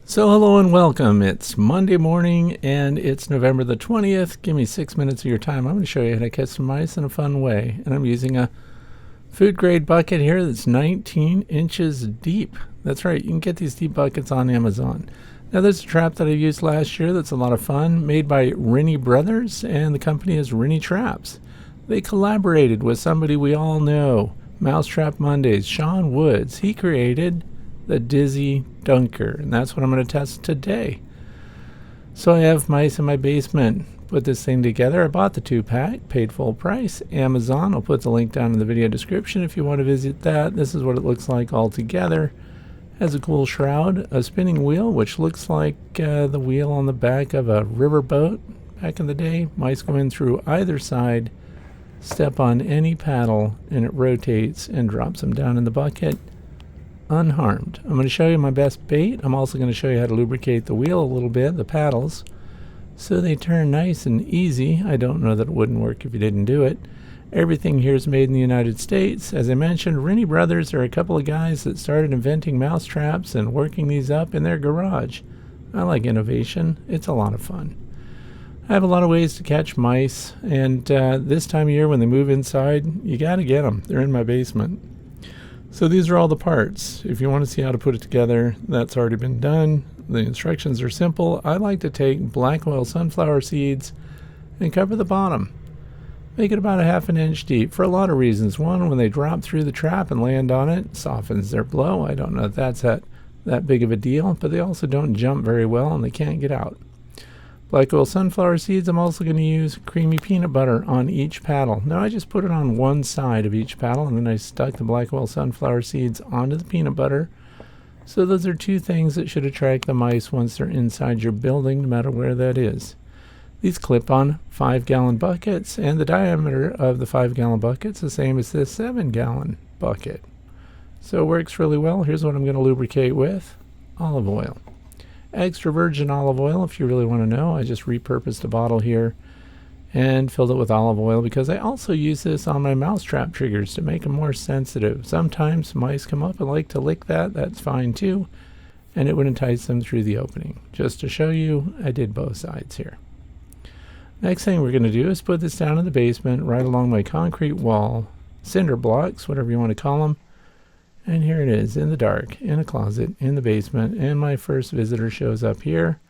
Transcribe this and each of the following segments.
So hello and welcome. It's Monday morning and it's November the 20th. Give me 6 minutes of your time. I'm going to show you how to catch some mice in a fun way. And I'm using a food grade bucket here that's 19 inches deep. That's right, you can get these deep buckets on Amazon. Now there's a trap that I used last year that's a lot of fun, made by Rennie Brothers, and the company is Rennie Traps. They collaborated with somebody we all know, Mousetrap Mondays, Shawn. He created the Dizzy Dunker, and that's what I'm going to test today. So I have mice in my basement. Put this thing together. I bought the 2-pack, paid full price, Amazon. I'll put the link down in the video description if you want to visit that. This is what it looks like all together. Has a cool shroud, a spinning wheel, which looks like the wheel on the back of a river boat back in the day. Mice go in through either side, step on any paddle, and it rotates and drops them down in the bucket unharmed. I'm going to show you my best bait. I'm also going to show you how to lubricate the wheel a little bit, the paddles, so they turn nice and easy. I don't know that it wouldn't work if you didn't do it. Everything here is made in the United States. As I mentioned, Rennie Brothers are a couple of guys that started inventing mouse traps and working these up in their garage. I like innovation. It's a lot of fun. I have a lot of ways to catch mice, and this time of year when they move inside, you got to get them. They're in my basement. So these are all the parts. If you want to see how to put it together, that's already been done. The instructions are simple. I like to take black oil sunflower seeds and cover the bottom. Make it about a ½ an inch deep for a lot of reasons. One, when they drop through the trap and land on it, it softens their blow. I don't know if that's that big of a deal, but they also don't jump very well and they can't get out. Black oil sunflower seeds, I'm also going to use creamy peanut butter on each paddle. Now I just put it on one side of each paddle, and then I stuck the black oil sunflower seeds onto the peanut butter. So those are two things that should attract the mice once they're inside your building, no matter where that is. These clip on 5-gallon buckets, and the diameter of the 5-gallon bucket's the same as this 7-gallon bucket. So it works really well. Here's what I'm going to lubricate with: olive oil. Extra virgin olive oil, if you really want to know. I just repurposed a bottle here and filled it with olive oil because I also use this on my mousetrap triggers to make them more sensitive. Sometimes mice come up and like to lick that. That's fine too, and it would entice them through the opening. Just to show you, I did both sides here. Next thing we're going to do is put this down in the basement right along my concrete wall, cinder blocks, whatever you want to call them. And here it is, in the dark, in a closet, in the basement, and my first visitor shows up here.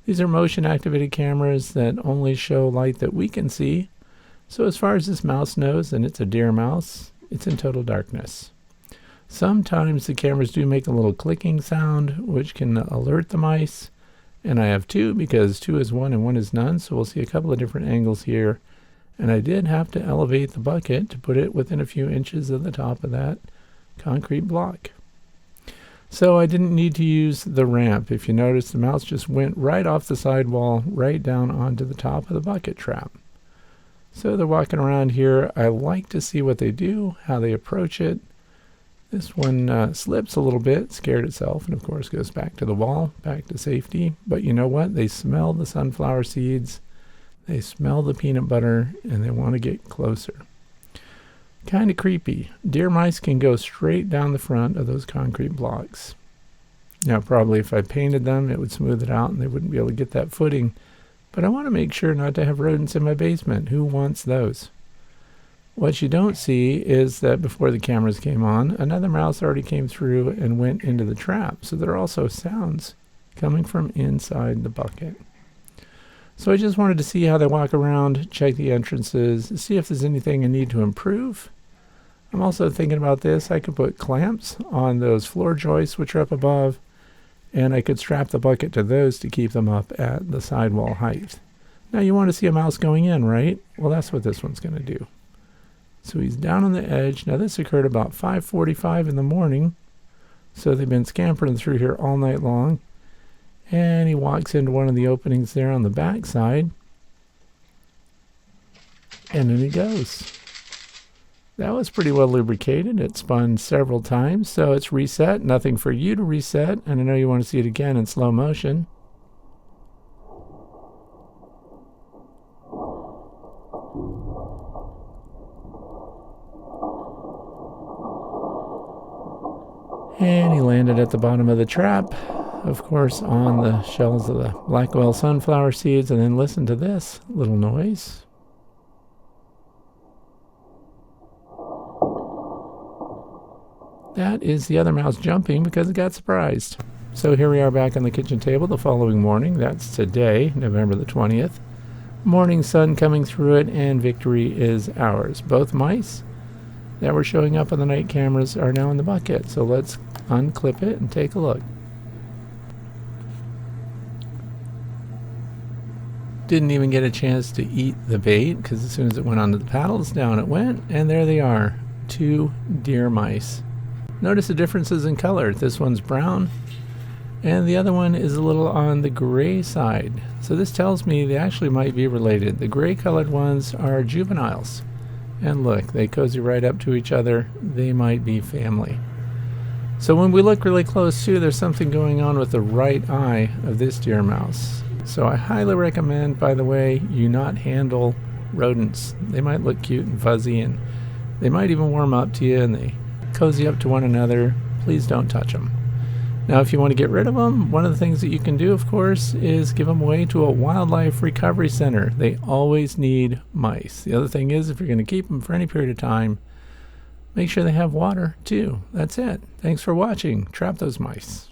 These are motion-activated cameras that only show light that we can see. So as far as this mouse knows, and it's a deer mouse, it's in total darkness. Sometimes the cameras do make a little clicking sound, which can alert the mice. And I have two, because 2 is 1 and 1 is none, so we'll see a couple of different angles here. And I did have to elevate the bucket to put it within a few inches of the top of that concrete block. So I didn't need to use the ramp. If you notice, the mouse just went right off the sidewall, right down onto the top of the bucket trap. So they're walking around here. I like to see what they do, how they approach it. This one slips a little bit, scared itself, and of course goes back to the wall, back to safety. But you know what? They smell the sunflower seeds, they smell the peanut butter, and they want to get closer. Kind of creepy. Deer mice can go straight down the front of those concrete blocks. Now probably if I painted them, it would smooth it out and they wouldn't be able to get that footing. But I want to make sure not to have rodents in my basement. Who wants those? What you don't see is that before the cameras came on, another mouse already came through and went into the trap. So there are also sounds coming from inside the bucket. So I just wanted to see how they walk around, check the entrances, see if there's anything I need to improve. I'm also thinking about this. I could put clamps on those floor joists which are up above, and I could strap the bucket to those to keep them up at the sidewall height. Now you want to see a mouse going in, right? Well, that's what this one's going to do. So he's down on the edge. Now this occurred about 5:45 in the morning, so they've been scampering through here all night long. And he walks into one of the openings there on the back side, and then he goes. That was pretty well lubricated. It spun several times, so it's reset. Nothing for you to reset, and I know you want to see it again in slow motion. And he landed at the bottom of the trap. of course, on the shells of the black oil sunflower seeds, and then listen to this little noise. That is the other mouse jumping because it got surprised. So here we are back on the kitchen table the following morning. That's today, November the 20th. Morning sun coming through it, and victory is ours. Both mice that were showing up on the night cameras are now in the bucket. So let's unclip it and take a look. Didn't even get a chance to eat the bait because as soon as it went onto the paddles, down it went, and there they are, 2 deer mice. Notice the differences in color. This one's brown and the other one is a little on the gray side. So this tells me they actually might be related. The gray colored ones are juveniles. And look, they cozy right up to each other. They might be family. So when we look really close too, there's something going on with the right eye of this deer mouse. So I highly recommend, by the way, you not handle rodents. They might look cute and fuzzy, and they might even warm up to you, and they cozy up to one another. Please don't touch them. Now, if you want to get rid of them, one of the things that you can do, of course, is give them away to a wildlife recovery center. They always need mice. The other thing is, if you're going to keep them for any period of time, make sure they have water too. That's it. Thanks for watching. Trap those mice.